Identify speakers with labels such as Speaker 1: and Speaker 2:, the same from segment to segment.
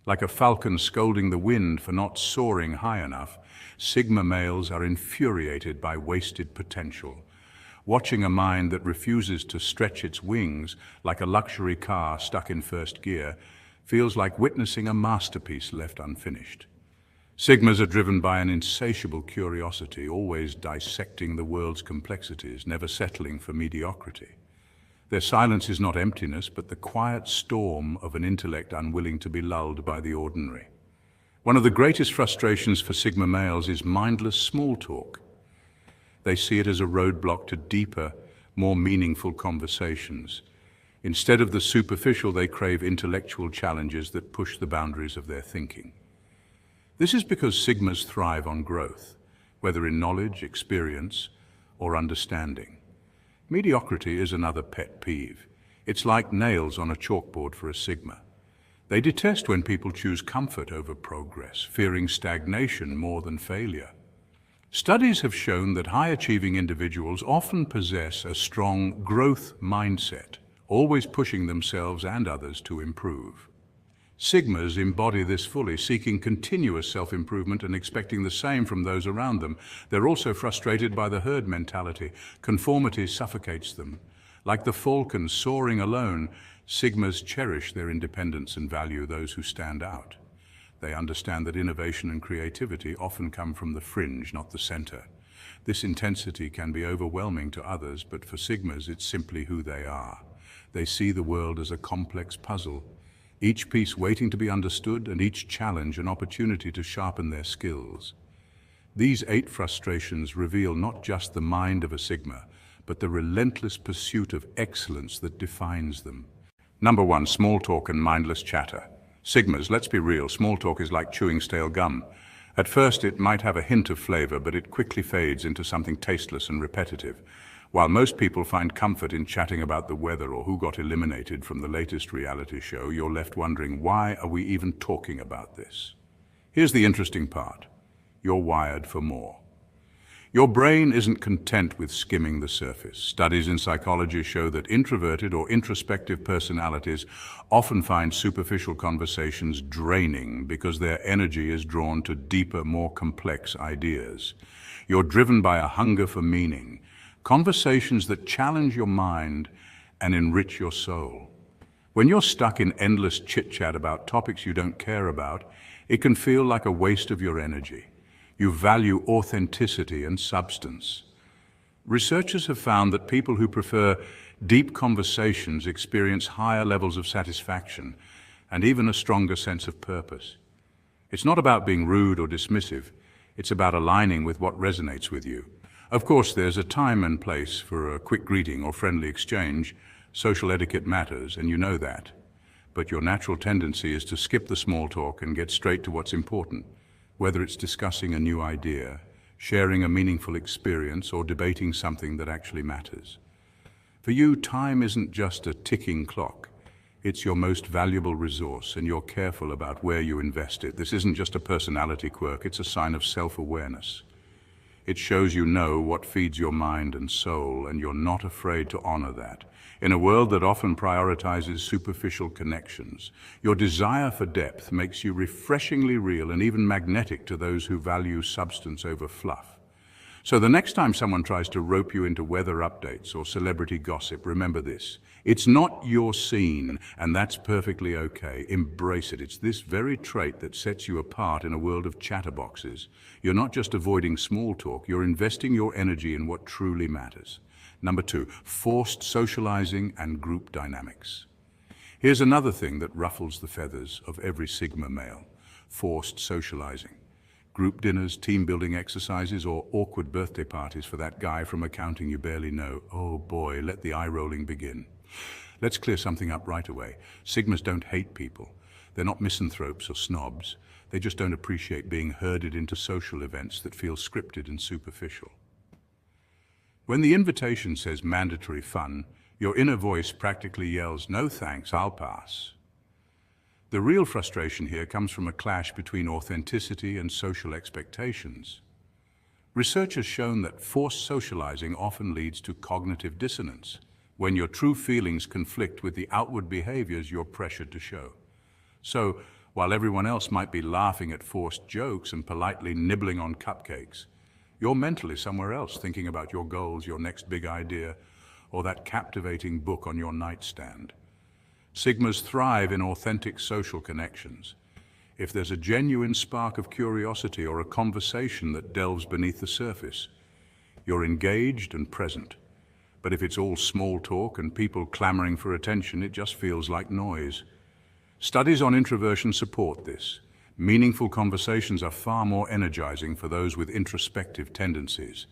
Speaker 1: Like a falcon scolding the wind for not soaring high enough, Sigma males are infuriated by wasted potential. Watching a mind that refuses to stretch its wings like a luxury car stuck in first gear feels like witnessing a masterpiece left unfinished. Sigmas are driven by an insatiable curiosity, always dissecting the world's complexities, never settling for mediocrity. Their silence is not emptiness, but the quiet storm of an intellect unwilling to be lulled by the ordinary. One of the greatest frustrations for Sigma males is mindless small talk. They see it as a roadblock to deeper, more meaningful conversations. Instead of the superficial, they crave intellectual challenges that push the boundaries of their thinking. This is because Sigmas thrive on growth, whether in knowledge, experience, or understanding. Mediocrity is another pet peeve. It's like nails on a chalkboard for a Sigma. They detest when people choose comfort over progress, fearing stagnation more than failure. Studies have shown that high-achieving individuals often possess a strong growth mindset, always pushing themselves and others to improve. Sigmas embody this fully, seeking continuous self-improvement and expecting the same from those around them. They're also frustrated by the herd mentality. Conformity suffocates them. Like the falcon soaring alone, Sigmas cherish their independence and value those who stand out. They understand that innovation and creativity often come from the fringe, not the center. This intensity can be overwhelming to others, but for Sigmas, it's simply who they are. They see the world as a complex puzzle, each piece waiting to be understood and each challenge an opportunity to sharpen their skills. These 8 frustrations reveal not just the mind of a Sigma, but the relentless pursuit of excellence that defines them. Number 1, small talk and mindless chatter. Sigmas, let's be real, small talk is like chewing stale gum. At first it might have a hint of flavor, but it quickly fades into something tasteless and repetitive. While most people find comfort in chatting about the weather or who got eliminated from the latest reality show, you're left wondering, why are we even talking about this? Here's the interesting part. You're wired for more. Your brain isn't content with skimming the surface. Studies in psychology show that introverted or introspective personalities often find superficial conversations draining because their energy is drawn to deeper, more complex ideas. You're driven by a hunger for meaning, conversations that challenge your mind and enrich your soul. When you're stuck in endless chit-chat about topics you don't care about, it can feel like a waste of your energy. You value authenticity and substance. Researchers have found that people who prefer deep conversations experience higher levels of satisfaction and even a stronger sense of purpose. It's not about being rude or dismissive. It's about aligning with what resonates with you. Of course, there's a time and place for a quick greeting or friendly exchange. Social etiquette matters, and you know that. But your natural tendency is to skip the small talk and get straight to what's important, whether it's discussing a new idea, sharing a meaningful experience, or debating something that actually matters. For you, time isn't just a ticking clock. It's your most valuable resource, and you're careful about where you invest it. This isn't just a personality quirk, it's a sign of self-awareness. It shows you know what feeds your mind and soul, and you're not afraid to honor that. In a world that often prioritizes superficial connections, your desire for depth makes you refreshingly real and even magnetic to those who value substance over fluff. So the next time someone tries to rope you into weather updates or celebrity gossip, remember this. It's not your scene, and that's perfectly okay. Embrace it. It's this very trait that sets you apart in a world of chatterboxes. You're not just avoiding small talk, you're investing your energy in what truly matters. Number 2, forced socializing and group dynamics. Here's another thing that ruffles the feathers of every Sigma male: forced socializing. Group dinners, team-building exercises, or awkward birthday parties for that guy from accounting you barely know. Oh boy, let the eye-rolling begin. Let's clear something up right away. Sigmas don't hate people. They're not misanthropes or snobs. They just don't appreciate being herded into social events that feel scripted and superficial. When the invitation says mandatory fun, your inner voice practically yells, "No thanks, I'll pass." The real frustration here comes from a clash between authenticity and social expectations. Research has shown that forced socializing often leads to cognitive dissonance, when your true feelings conflict with the outward behaviors you're pressured to show. So, while everyone else might be laughing at forced jokes and politely nibbling on cupcakes. You're mentally somewhere else, thinking about your goals, your next big idea, or that captivating book on your nightstand. Sigmas thrive in authentic social connections. If there's a genuine spark of curiosity or a conversation that delves beneath the surface, you're engaged and present. But if it's all small talk and people clamoring for attention, it just feels like noise. Studies on introversion support this. Meaningful conversations are far more energizing for those with introspective tendencies.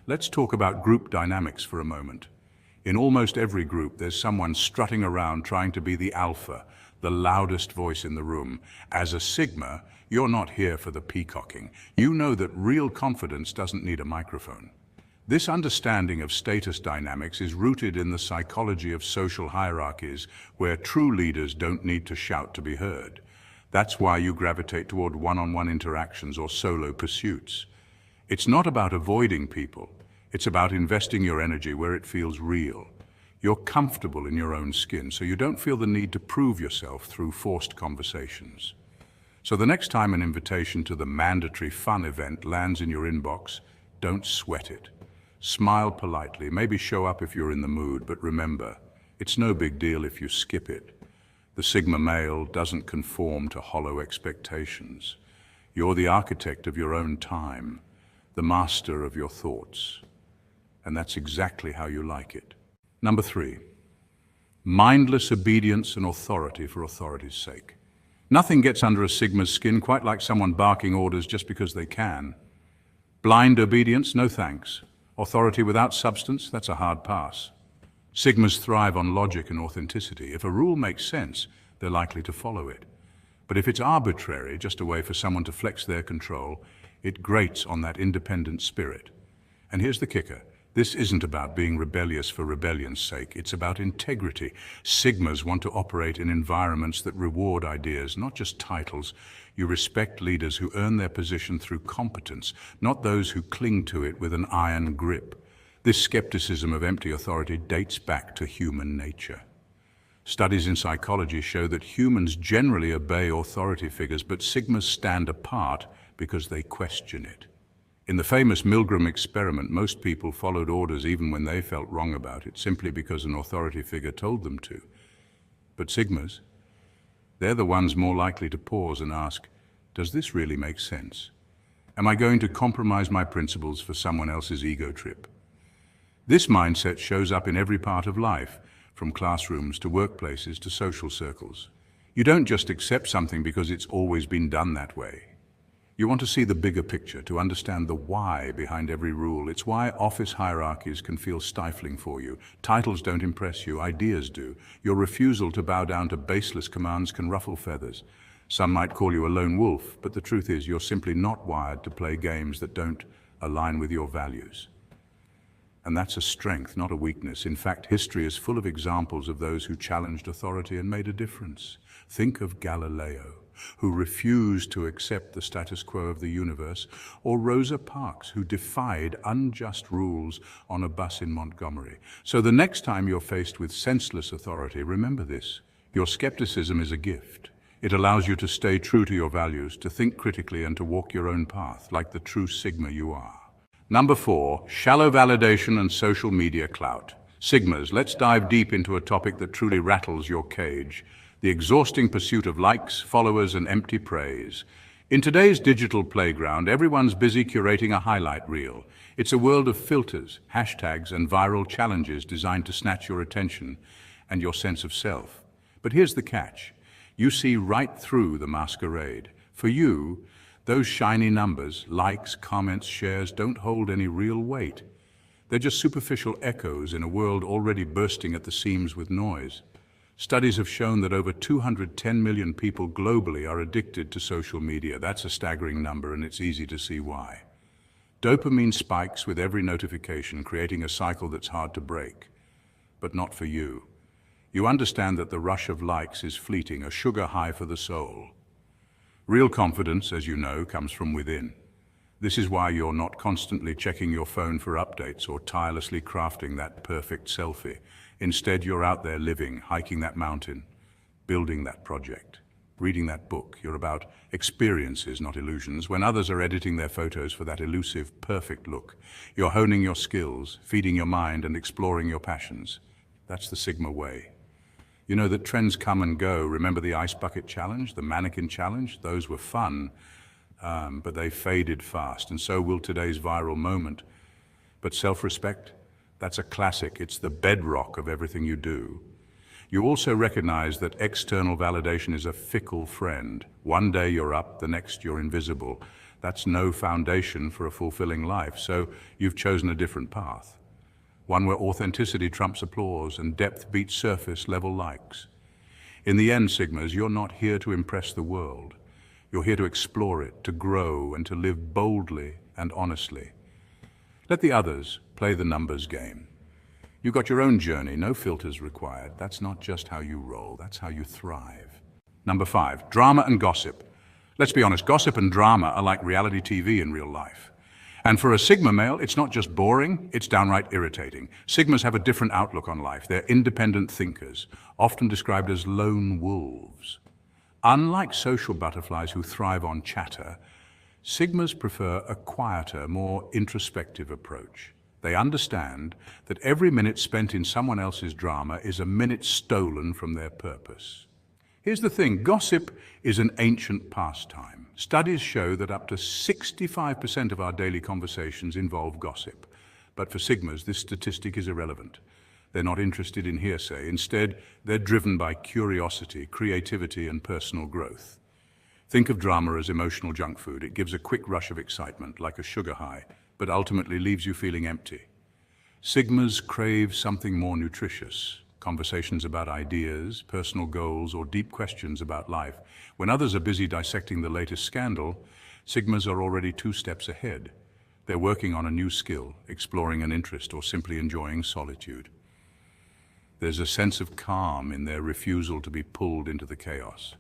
Speaker 1: Let's talk about group dynamics for a moment. In almost every group, there's someone strutting around trying to be the alpha, the loudest voice in the room. As a Sigma, you're not here for the peacocking. You know that real confidence doesn't need a microphone. This understanding of status dynamics is rooted in the psychology of social hierarchies, where true leaders don't need to shout to be heard. That's why you gravitate toward one-on-one interactions or solo pursuits. It's not about avoiding people. It's about investing your energy where it feels real. You're comfortable in your own skin, so you don't feel the need to prove yourself through forced conversations. So the next time an invitation to the mandatory fun event lands in your inbox, don't sweat it. Smile politely, maybe show up if you're in the mood, but remember, it's no big deal if you skip it. The Sigma male doesn't conform to hollow expectations. You're the architect of your own time, the master of your thoughts. And that's exactly how you like it. Number 3, mindless obedience and authority for authority's sake. Nothing gets under a Sigma's skin quite like someone barking orders just because they can. Blind obedience, no thanks. Authority without substance, that's a hard pass. Sigmas thrive on logic and authenticity. If a rule makes sense, they're likely to follow it. But if it's arbitrary, just a way for someone to flex their control, it grates on that independent spirit. And here's the kicker. This isn't about being rebellious for rebellion's sake. It's about integrity. Sigmas want to operate in environments that reward ideas, not just titles. You respect leaders who earn their position through competence, not those who cling to it with an iron grip. This skepticism of empty authority dates back to human nature. Studies in psychology show that humans generally obey authority figures, but Sigmas stand apart because they question it. In the famous Milgram experiment, most people followed orders even when they felt wrong about it, simply because an authority figure told them to. But Sigmas, they're the ones more likely to pause and ask, does this really make sense? Am I going to compromise my principles for someone else's ego trip? This mindset shows up in every part of life, from classrooms to workplaces to social circles. You don't just accept something because it's always been done that way. You want to see the bigger picture, to understand the why behind every rule. It's why office hierarchies can feel stifling for you. Titles don't impress you, ideas do. Your refusal to bow down to baseless commands can ruffle feathers. Some might call you a lone wolf, but the truth is you're simply not wired to play games that don't align with your values. And that's a strength, not a weakness. In fact, history is full of examples of those who challenged authority and made a difference. Think of Galileo, who refused to accept the status quo of the universe, or Rosa Parks, who defied unjust rules on a bus in Montgomery. So the next time you're faced with senseless authority, remember this. Your skepticism is a gift. It allows you to stay true to your values, to think critically and to walk your own path, like the true Sigma you are. Number 4, shallow validation and social media clout. Sigmas, let's dive deep into a topic that truly rattles your cage. The exhausting pursuit of likes, followers, and empty praise. In today's digital playground, everyone's busy curating a highlight reel. It's a world of filters, hashtags, and viral challenges designed to snatch your attention and your sense of self. But here's the catch. You see right through the masquerade. For you, those shiny numbers, likes, comments, shares, don't hold any real weight. They're just superficial echoes in a world already bursting at the seams with noise. Studies have shown that over 210 million people globally are addicted to social media. That's a staggering number, and it's easy to see why. Dopamine spikes with every notification, creating a cycle that's hard to break. But not for you. You understand that the rush of likes is fleeting, a sugar high for the soul. Real confidence, as you know, comes from within. This is why you're not constantly checking your phone for updates or tirelessly crafting that perfect selfie. Instead, you're out there living, hiking that mountain, building that project. reading that book. You're about experiences, not illusions. When others are editing their photos for that elusive, perfect look, you're honing your skills, feeding your mind, and exploring your passions. That's the Sigma way. You know that trends come and go. Remember the ice bucket challenge, the mannequin challenge? Those were fun, but they faded fast, and so will today's viral moment. But self-respect, that's a classic. It's the bedrock of everything you do. You also recognize that external validation is a fickle friend. One day you're up, the next you're invisible. That's no foundation for a fulfilling life, so you've chosen a different path. One where authenticity trumps applause and depth beats surface level likes. In the end, Sigmas, you're not here to impress the world. You're here to explore it, to grow, and to live boldly and honestly. Let the others play the numbers game. You've got your own journey, no filters required. That's not just how you roll, that's how you thrive. Number 5, drama and gossip. Let's be honest, gossip and drama are like reality TV in real life. And for a Sigma male, it's not just boring, it's downright irritating. Sigmas have a different outlook on life. They're independent thinkers, often described as lone wolves. Unlike social butterflies who thrive on chatter, Sigmas prefer a quieter, more introspective approach. They understand that every minute spent in someone else's drama is a minute stolen from their purpose. Here's the thing, gossip is an ancient pastime. Studies show that up to 65% of our daily conversations involve gossip. But for Sigmas, this statistic is irrelevant. They're not interested in hearsay. Instead, they're driven by curiosity, creativity, and personal growth. Think of drama as emotional junk food. It gives a quick rush of excitement, like a sugar high, but ultimately leaves you feeling empty. Sigmas crave something more nutritious, conversations about ideas, personal goals, or deep questions about life. When others are busy dissecting the latest scandal, Sigmas are already 2 steps ahead. They're working on a new skill, exploring an interest, or simply enjoying solitude. There's a sense of calm in their refusal to be pulled into the chaos.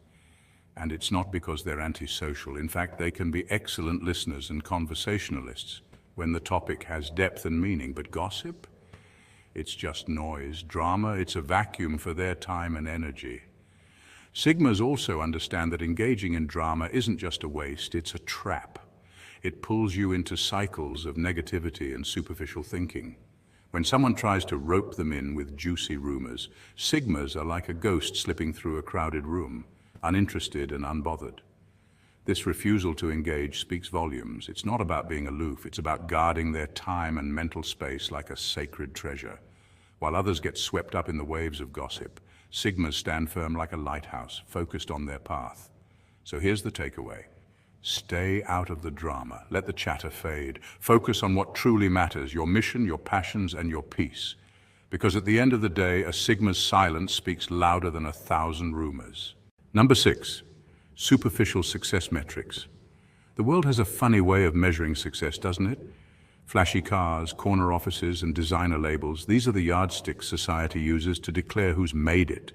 Speaker 1: And it's not because they're antisocial. In fact, they can be excellent listeners and conversationalists when the topic has depth and meaning. But gossip? It's just noise. Drama, it's a vacuum for their time and energy. Sigmas also understand that engaging in drama isn't just a waste, it's a trap. It pulls you into cycles of negativity and superficial thinking. When someone tries to rope them in with juicy rumors, Sigmas are like a ghost slipping through a crowded room, uninterested and unbothered. This refusal to engage speaks volumes. It's not about being aloof, it's about guarding their time and mental space like a sacred treasure. While others get swept up in the waves of gossip, Sigmas stand firm like a lighthouse, focused on their path. So here's the takeaway. Stay out of the drama. Let the chatter fade. Focus on what truly matters, your mission, your passions, and your peace. Because at the end of the day, a Sigma's silence speaks louder than 1,000 rumors. Number 6. Superficial success metrics. The world has a funny way of measuring success, doesn't it? Flashy cars, corner offices, and designer labels, these are the yardsticks society uses to declare who's made it.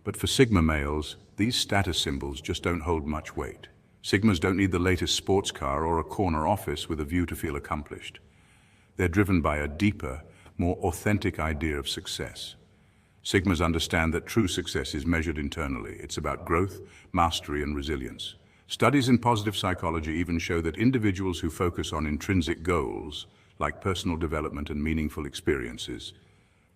Speaker 1: But for Sigma males, these status symbols just don't hold much weight. Sigmas don't need the latest sports car or a corner office with a view to feel accomplished. They're driven by a deeper, more authentic idea of success. Sigmas understand that true success is measured internally. It's about growth, mastery, and resilience. Studies in positive psychology even show that individuals who focus on intrinsic goals, like personal development and meaningful experiences,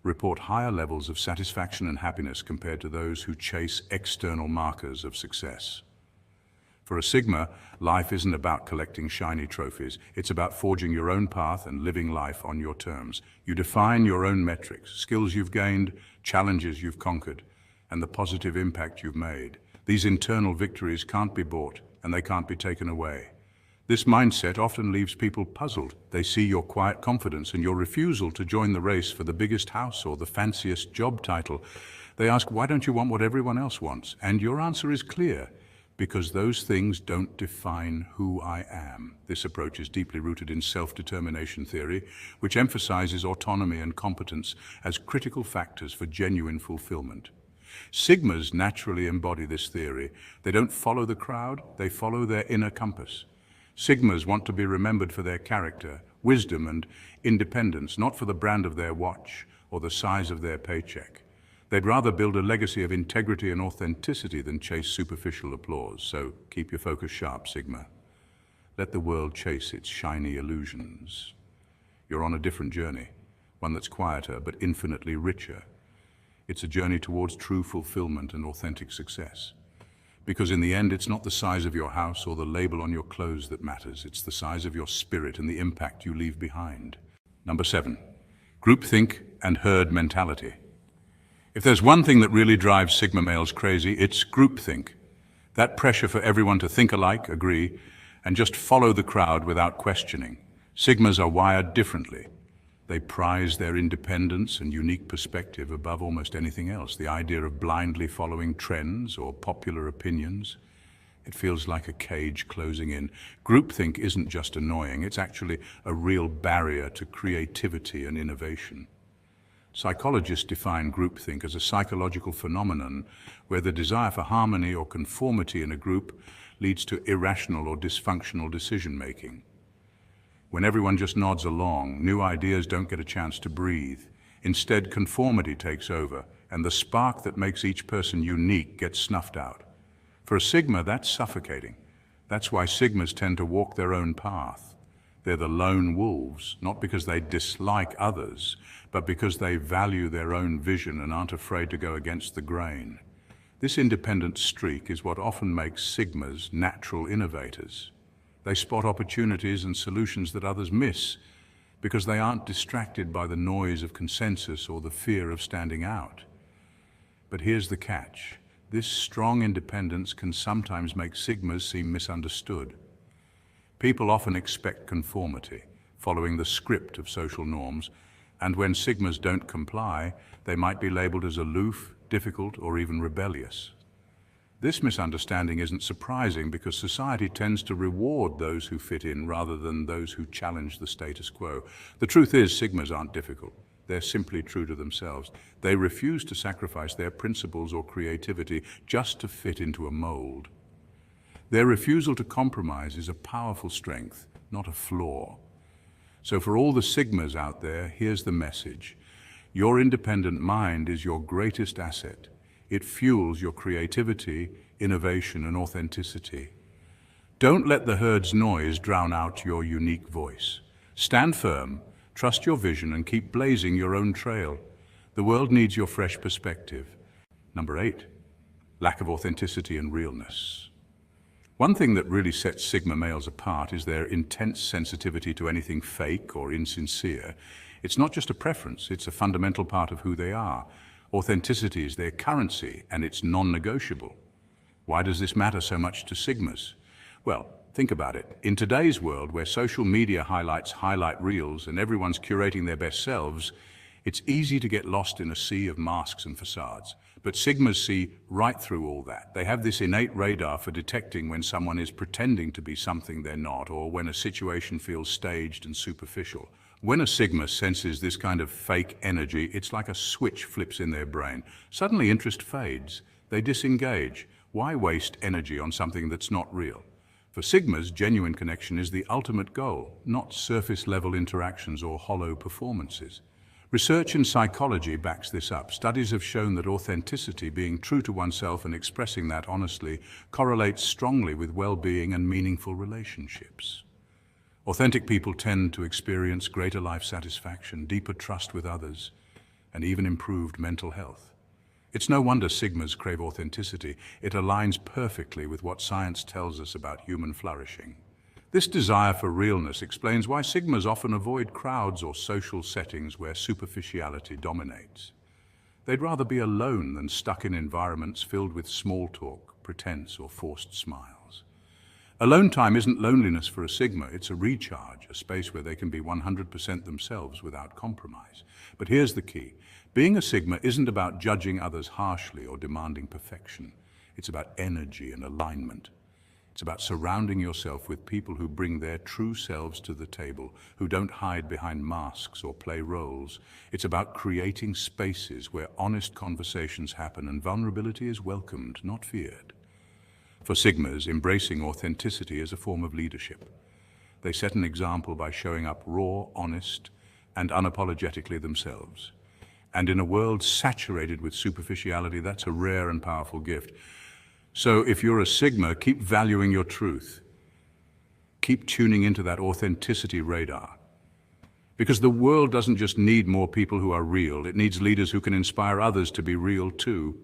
Speaker 1: report higher levels of satisfaction and happiness compared to those who chase external markers of success. For a Sigma, life isn't about collecting shiny trophies. It's about forging your own path and living life on your terms. You define your own metrics, skills you've gained, challenges you've conquered, and the positive impact you've made. These internal victories can't be bought, and they can't be taken away. This mindset often leaves people puzzled. They see your quiet confidence and your refusal to join the race for the biggest house or the fanciest job title. They ask, why don't you want what everyone else wants? And your answer is clear. Because those things don't define who I am. This approach is deeply rooted in self-determination theory, which emphasizes autonomy and competence as critical factors for genuine fulfillment. Sigmas naturally embody this theory. They don't follow the crowd, they follow their inner compass. Sigmas want to be remembered for their character, wisdom, and independence, not for the brand of their watch or the size of their paycheck. They'd rather build a legacy of integrity and authenticity than chase superficial applause. So keep your focus sharp, Sigma. Let the world chase its shiny illusions. You're on a different journey, one that's quieter but infinitely richer. It's a journey towards true fulfillment and authentic success. Because in the end, it's not the size of your house or the label on your clothes that matters. It's the size of your spirit and the impact you leave behind. Number 7, groupthink and herd mentality. If there's one thing that really drives Sigma males crazy, it's groupthink. That pressure for everyone to think alike, agree, and just follow the crowd without questioning. Sigmas are wired differently. They prize their independence and unique perspective above almost anything else. The idea of blindly following trends or popular opinions, it feels like a cage closing in. Groupthink isn't just annoying, it's actually a real barrier to creativity and innovation. Psychologists define groupthink as a psychological phenomenon where the desire for harmony or conformity in a group leads to irrational or dysfunctional decision-making. When everyone just nods along, new ideas don't get a chance to breathe. Instead, conformity takes over, and the spark that makes each person unique gets snuffed out. For a Sigma, that's suffocating. That's why Sigmas tend to walk their own path. They're the lone wolves, not because they dislike others, but because they value their own vision and aren't afraid to go against the grain. This independent streak is what often makes Sigmas natural innovators. They spot opportunities and solutions that others miss because they aren't distracted by the noise of consensus or the fear of standing out. But here's the catch. This strong independence can sometimes make Sigmas seem misunderstood. People often expect conformity, following the script of social norms, and when Sigmas don't comply, they might be labeled as aloof, difficult, or even rebellious. This misunderstanding isn't surprising because society tends to reward those who fit in rather than those who challenge the status quo. The truth is, Sigmas aren't difficult. They're simply true to themselves. They refuse to sacrifice their principles or creativity just to fit into a mold. Their refusal to compromise is a powerful strength, not a flaw. So for all the Sigmas out there, here's the message. Your independent mind is your greatest asset. It fuels your creativity, innovation, and authenticity. Don't let the herd's noise drown out your unique voice. Stand firm, trust your vision, and keep blazing your own trail. The world needs your fresh perspective. Number 8, lack of authenticity and realness. One thing that really sets Sigma males apart is their intense sensitivity to anything fake or insincere. It's not just a preference, it's a fundamental part of who they are. Authenticity is their currency, and it's non-negotiable. Why does this matter so much to Sigmas? Well, think about it. In today's world, where social media highlights highlight reels and everyone's curating their best selves, it's easy to get lost in a sea of masks and facades. But Sigmas see right through all that. They have this innate radar for detecting when someone is pretending to be something they're not, or when a situation feels staged and superficial. When a Sigma senses this kind of fake energy, it's like a switch flips in their brain. Suddenly interest fades. They disengage. Why waste energy on something that's not real? For Sigmas, genuine connection is the ultimate goal, not surface-level interactions or hollow performances. Research in psychology backs this up. Studies have shown that authenticity, being true to oneself and expressing that honestly, correlates strongly with well-being and meaningful relationships. Authentic people tend to experience greater life satisfaction, deeper trust with others, and even improved mental health. It's no wonder Sigmas crave authenticity. It aligns perfectly with what science tells us about human flourishing. This desire for realness explains why Sigmas often avoid crowds or social settings where superficiality dominates. They'd rather be alone than stuck in environments filled with small talk, pretense, or forced smiles. Alone time isn't loneliness for a Sigma, it's a recharge, a space where they can be 100% themselves without compromise. But here's the key. Being a Sigma isn't about judging others harshly or demanding perfection. It's about energy and alignment. It's about surrounding yourself with people who bring their true selves to the table, who don't hide behind masks or play roles. It's about creating spaces where honest conversations happen and vulnerability is welcomed, not feared. For Sigmas, embracing authenticity is a form of leadership. They set an example by showing up raw, honest, and unapologetically themselves. And in a world saturated with superficiality, that's a rare and powerful gift. So if you're a Sigma, keep valuing your truth. Keep tuning into that authenticity radar. Because the world doesn't just need more people who are real, it needs leaders who can inspire others to be real too.